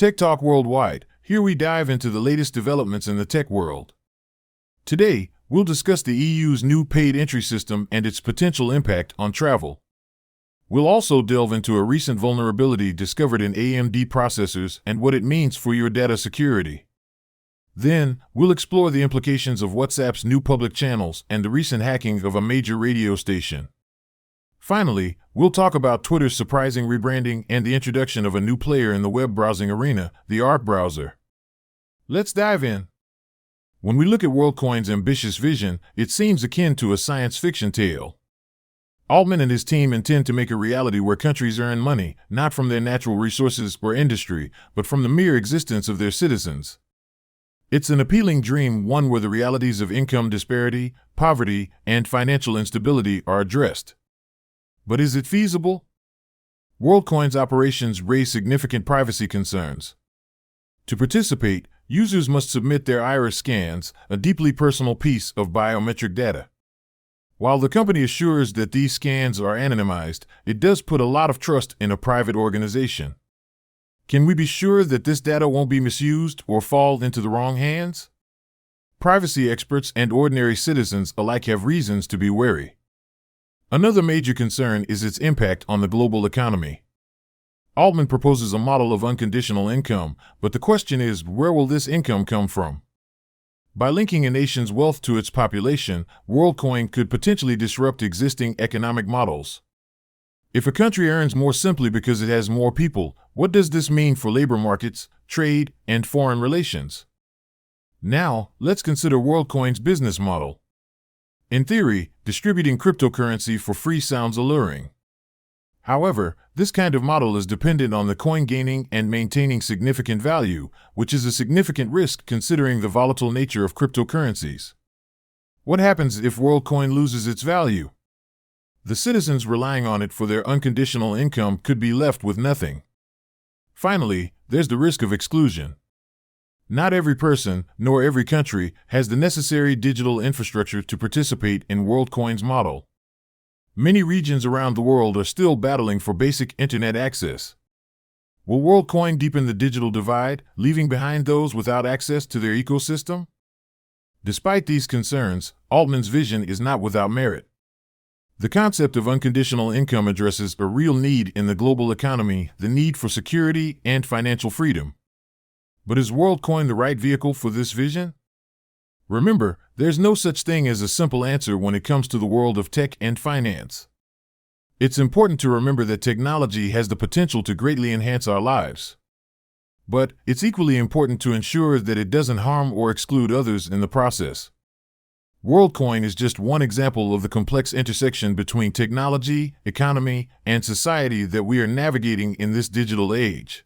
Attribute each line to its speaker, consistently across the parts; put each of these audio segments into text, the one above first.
Speaker 1: Tech Talk Worldwide. Here we dive into the latest developments in the tech world. Today, we'll discuss the EU's new paid entry system and its potential impact on travel. We'll also delve into a recent vulnerability discovered in AMD processors and what it means for your data security. Then, we'll explore the implications of WhatsApp's new public channels and the recent hacking of a major radio station. Finally, we'll talk about Twitter's surprising rebranding and the introduction of a new player in the web browsing arena, the Arc browser. Let's dive in. When we look at Worldcoin's ambitious vision, it seems akin to a science fiction tale. Altman and his team intend to make a reality where countries earn money, not from their natural resources or industry, but from the mere existence of their citizens. It's an appealing dream, one where the realities of income disparity, poverty, and financial instability are addressed. But is it feasible? Worldcoin's operations raise significant privacy concerns. To participate, users must submit their iris scans, a deeply personal piece of biometric data. While the company assures that these scans are anonymized, it does put a lot of trust in a private organization. Can we be sure that this data won't be misused or fall into the wrong hands? Privacy experts and ordinary citizens alike have reasons to be wary. Another major concern is its impact on the global economy. Altman proposes a model of unconditional income, but the question is, where will this income come from? By linking a nation's wealth to its population, Worldcoin could potentially disrupt existing economic models. If a country earns more simply because it has more people, what does this mean for labor markets, trade, and foreign relations? Now, let's consider Worldcoin's business model. In theory, distributing cryptocurrency for free sounds alluring. However, this kind of model is dependent on the coin gaining and maintaining significant value, which is a significant risk considering the volatile nature of cryptocurrencies. What happens if Worldcoin loses its value? The citizens relying on it for their unconditional income could be left with nothing. Finally, there's the risk of exclusion. Not every person, nor every country, has the necessary digital infrastructure to participate in Worldcoin's model. Many regions around the world are still battling for basic internet access. Will Worldcoin deepen the digital divide, leaving behind those without access to their ecosystem? Despite these concerns, Altman's vision is not without merit. The concept of unconditional income addresses a real need in the global economy, the need for security and financial freedom. But is Worldcoin the right vehicle for this vision? Remember, there's no such thing as a simple answer when it comes to the world of tech and finance. It's important to remember that technology has the potential to greatly enhance our lives. But it's equally important to ensure that it doesn't harm or exclude others in the process. Worldcoin is just one example of the complex intersection between technology, economy, and society that we are navigating in this digital age.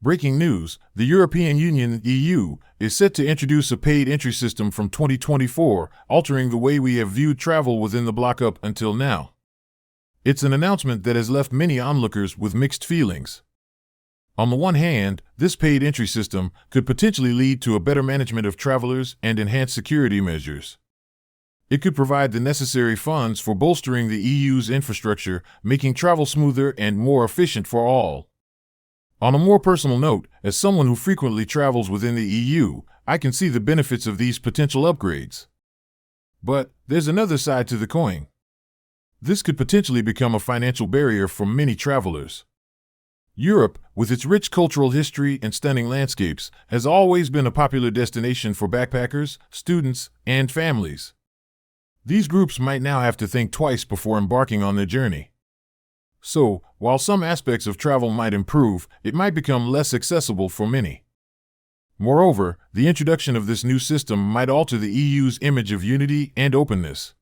Speaker 1: Breaking news, the European Union (EU) is set to introduce a paid entry system from 2024, altering the way we have viewed travel within the bloc up until now. It's an announcement that has left many onlookers with mixed feelings. On the one hand, this paid entry system could potentially lead to a better management of travelers and enhanced security measures. It could provide the necessary funds for bolstering the EU's infrastructure, making travel smoother and more efficient for all. On a more personal note, as someone who frequently travels within the EU, I can see the benefits of these potential upgrades. But there's another side to the coin. This could potentially become a financial barrier for many travelers. Europe, with its rich cultural history and stunning landscapes, has always been a popular destination for backpackers, students, and families. These groups might now have to think twice before embarking on their journey. So, while some aspects of travel might improve, it might become less accessible for many. Moreover, the introduction of this new system might alter the EU's image of unity and openness.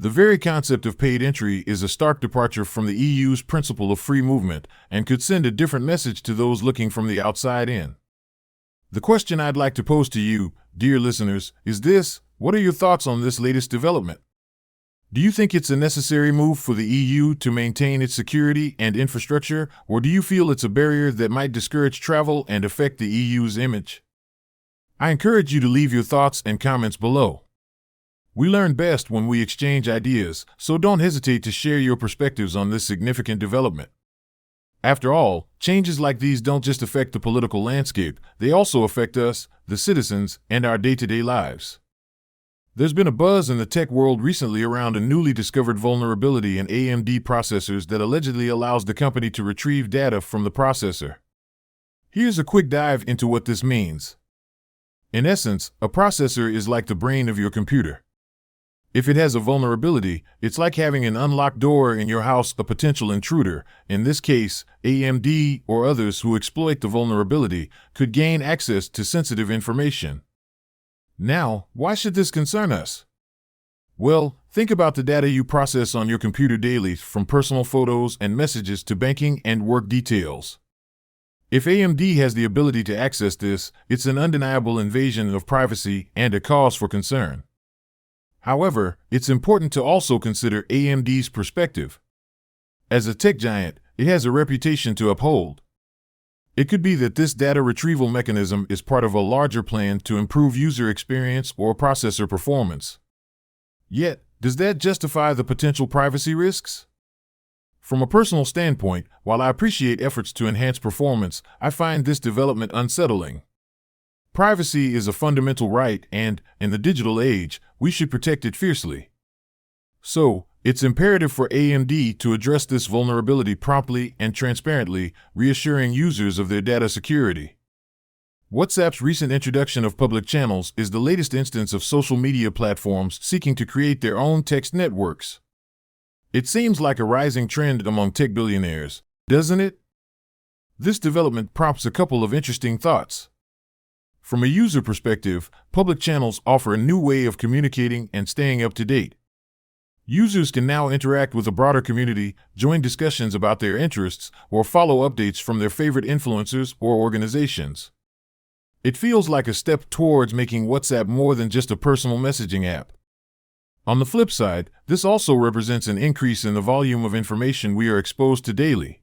Speaker 1: The very concept of paid entry is a stark departure from the EU's principle of free movement and could send a different message to those looking from the outside in. The question I'd like to pose to you, dear listeners, is this: what are your thoughts on this latest development? Do you think it's a necessary move for the EU to maintain its security and infrastructure, or do you feel it's a barrier that might discourage travel and affect the EU's image? I encourage you to leave your thoughts and comments below. We learn best when we exchange ideas, so don't hesitate to share your perspectives on this significant development. After all, changes like these don't just affect the political landscape, they also affect us, the citizens, and our day-to-day lives. There's been a buzz in the tech world recently around a newly discovered vulnerability in AMD processors that allegedly allows the company to retrieve data from the processor. Here's a quick dive into what this means. In essence, a processor is like the brain of your computer. If it has a vulnerability, it's like having an unlocked door in your house, a potential intruder, in this case, AMD or others who exploit the vulnerability, could gain access to sensitive information. Now, why should this concern us? Well, think about the data you process on your computer daily, from personal photos and messages to banking and work details. If AMD has the ability to access this, it's an undeniable invasion of privacy and a cause for concern. However, it's important to also consider AMD's perspective. As a tech giant, it has a reputation to uphold. It could be that this data retrieval mechanism is part of a larger plan to improve user experience or processor performance. Yet, does that justify the potential privacy risks? From a personal standpoint, while I appreciate efforts to enhance performance, I find this development unsettling. Privacy is a fundamental right and, in the digital age, we should protect it fiercely. So, it's imperative for AMD to address this vulnerability promptly and transparently, reassuring users of their data security. WhatsApp's recent introduction of public channels is the latest instance of social media platforms seeking to create their own text networks. It seems like a rising trend among tech billionaires, doesn't it? This development prompts a couple of interesting thoughts. From a user perspective, public channels offer a new way of communicating and staying up to date. Users can now interact with a broader community, join discussions about their interests, or follow updates from their favorite influencers or organizations. It feels like a step towards making WhatsApp more than just a personal messaging app. On the flip side, this also represents an increase in the volume of information we are exposed to daily.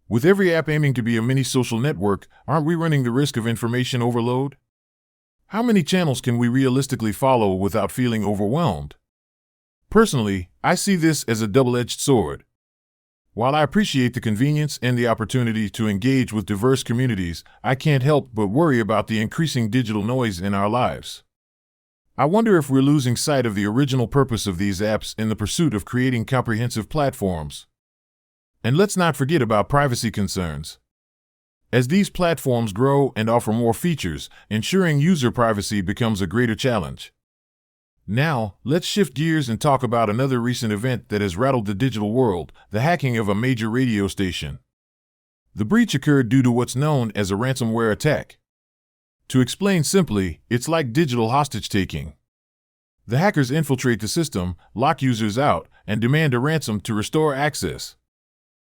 Speaker 1: With every app aiming to be a mini social network, aren't we running the risk of information overload? How many channels can we realistically follow without feeling overwhelmed? Personally, I see this as a double-edged sword. While I appreciate the convenience and the opportunity to engage with diverse communities, I can't help but worry about the increasing digital noise in our lives. I wonder if we're losing sight of the original purpose of these apps in the pursuit of creating comprehensive platforms. And let's not forget about privacy concerns. As these platforms grow and offer more features, ensuring user privacy becomes a greater challenge. Now, let's shift gears and talk about another recent event that has rattled the digital world, the hacking of a major radio station. The breach occurred due to what's known as a ransomware attack. To explain simply, it's like digital hostage-taking. The hackers infiltrate the system, lock users out, and demand a ransom to restore access.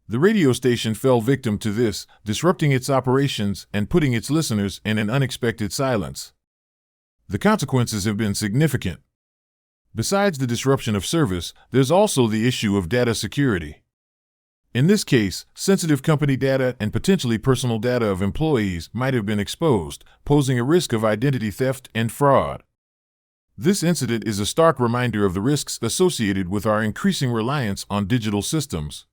Speaker 1: The radio station fell victim to this, disrupting its operations and putting its listeners in an unexpected silence. The consequences have been significant. Besides the disruption of service, there's also the issue of data security. In this case, sensitive company data and potentially personal data of employees might have been exposed, posing a risk of identity theft and fraud. This incident is a stark reminder of the risks associated with our increasing reliance on digital systems.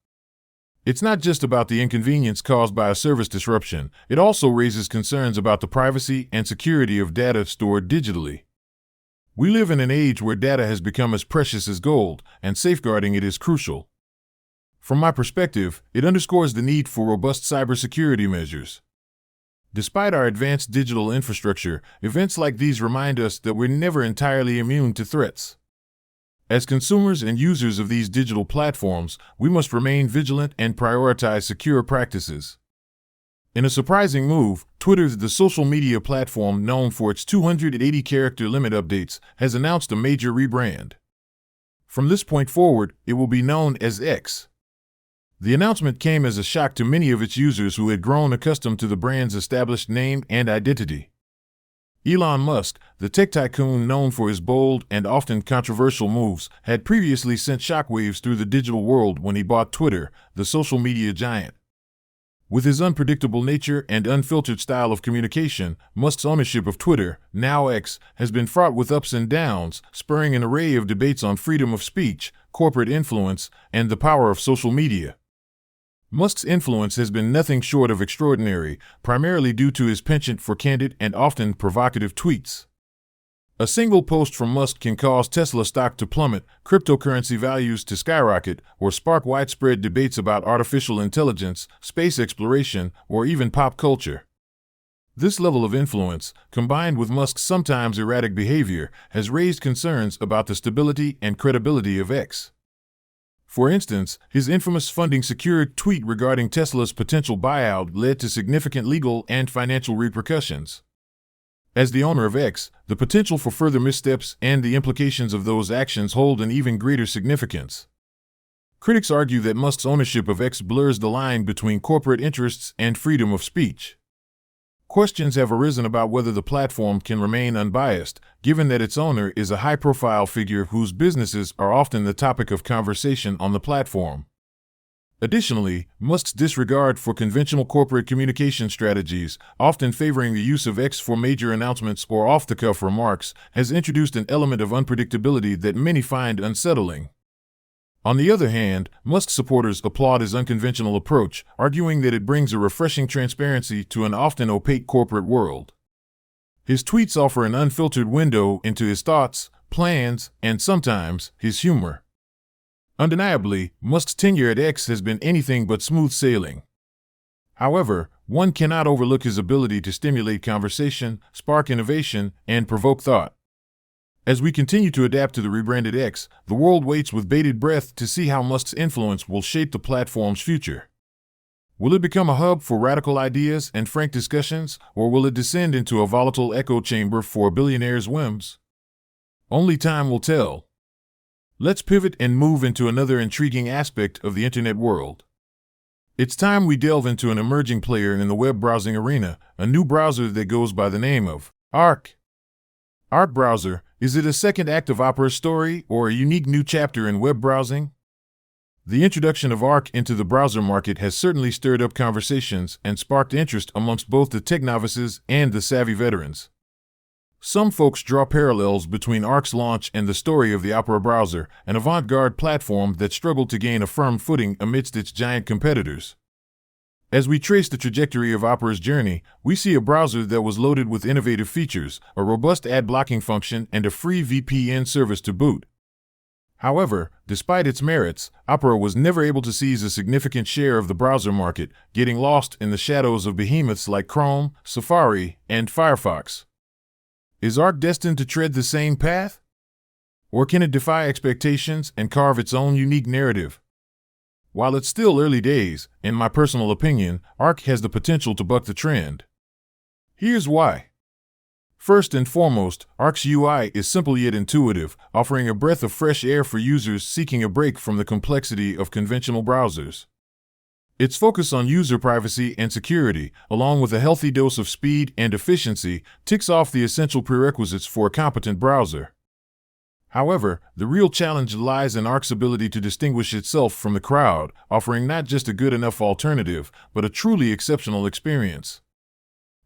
Speaker 1: It's not just about the inconvenience caused by a service disruption, it also raises concerns about the privacy and security of data stored digitally. We live in an age where data has become as precious as gold, and safeguarding it is crucial. From my perspective, it underscores the need for robust cybersecurity measures. Despite our advanced digital infrastructure, events like these remind us that we're never entirely immune to threats. As consumers and users of these digital platforms, we must remain vigilant and prioritize secure practices. In a surprising move, Twitter, the social media platform known for its 280-character limit updates, has announced a major rebrand. From this point forward, it will be known as X. The announcement came as a shock to many of its users who had grown accustomed to the brand's established name and identity. Elon Musk, the tech tycoon known for his bold and often controversial moves, had previously sent shockwaves through the digital world when he bought Twitter, the social media giant. With his unpredictable nature and unfiltered style of communication, Musk's ownership of Twitter, now X, has been fraught with ups and downs, spurring an array of debates on freedom of speech, corporate influence, and the power of social media. Musk's influence has been nothing short of extraordinary, primarily due to his penchant for candid and often provocative tweets. A single post from Musk can cause Tesla stock to plummet, cryptocurrency values to skyrocket, or spark widespread debates about artificial intelligence, space exploration, or even pop culture. This level of influence, combined with Musk's sometimes erratic behavior, has raised concerns about the stability and credibility of X. For instance, his infamous funding-secured tweet regarding Tesla's potential buyout led to significant legal and financial repercussions. As the owner of X, the potential for further missteps and the implications of those actions hold an even greater significance. Critics argue that Musk's ownership of X blurs the line between corporate interests and freedom of speech. Questions have arisen about whether the platform can remain unbiased, given that its owner is a high-profile figure whose businesses are often the topic of conversation on the platform. Additionally, Musk's disregard for conventional corporate communication strategies, often favoring the use of X for major announcements or off-the-cuff remarks, has introduced an element of unpredictability that many find unsettling. On the other hand, Musk's supporters applaud his unconventional approach, arguing that it brings a refreshing transparency to an often opaque corporate world. His tweets offer an unfiltered window into his thoughts, plans, and sometimes his humor. Undeniably, Musk's tenure at X has been anything but smooth sailing. However, one cannot overlook his ability to stimulate conversation, spark innovation, and provoke thought. As we continue to adapt to the rebranded X, the world waits with bated breath to see how Musk's influence will shape the platform's future. Will it become a hub for radical ideas and frank discussions, or will it descend into a volatile echo chamber for a billionaire's whims? Only time will tell. Let's pivot and move into another intriguing aspect of the internet world. It's time we delve into an emerging player in the web browsing arena, a new browser that goes by the name of Arc. Arc browser, is it a second act of Opera's story or a unique new chapter in web browsing? The introduction of Arc into the browser market has certainly stirred up conversations and sparked interest amongst both the tech novices and the savvy veterans. Some folks draw parallels between Arc's launch and the story of the Opera browser, an avant-garde platform that struggled to gain a firm footing amidst its giant competitors. As we trace the trajectory of Opera's journey, we see a browser that was loaded with innovative features, a robust ad blocking function, and a free VPN service to boot. However, despite its merits, Opera was never able to seize a significant share of the browser market, getting lost in the shadows of behemoths like Chrome, Safari, and Firefox. Is Arc destined to tread the same path? Or can it defy expectations and carve its own unique narrative? While it's still early days, in my personal opinion, Arc has the potential to buck the trend. Here's why. First and foremost, Arc's UI is simple yet intuitive, offering a breath of fresh air for users seeking a break from the complexity of conventional browsers. Its focus on user privacy and security, along with a healthy dose of speed and efficiency, ticks off the essential prerequisites for a competent browser. However, the real challenge lies in Arc's ability to distinguish itself from the crowd, offering not just a good enough alternative, but a truly exceptional experience.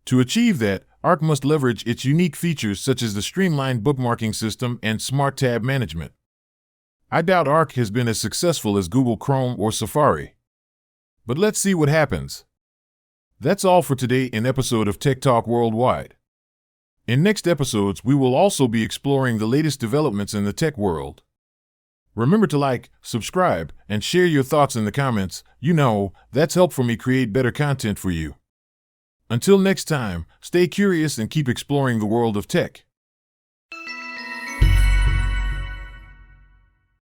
Speaker 1: To achieve that, Arc must leverage its unique features such as the streamlined bookmarking system and smart tab management. I doubt Arc has been as successful as Google Chrome or Safari. But let's see what happens. That's all for today in episode of Tech Talk Worldwide. In next episodes, we will also be exploring the latest developments in the tech world. Remember to like, subscribe, and share your thoughts in the comments. That's helpful me create better content for you. Until next time, stay curious and keep exploring the world of tech.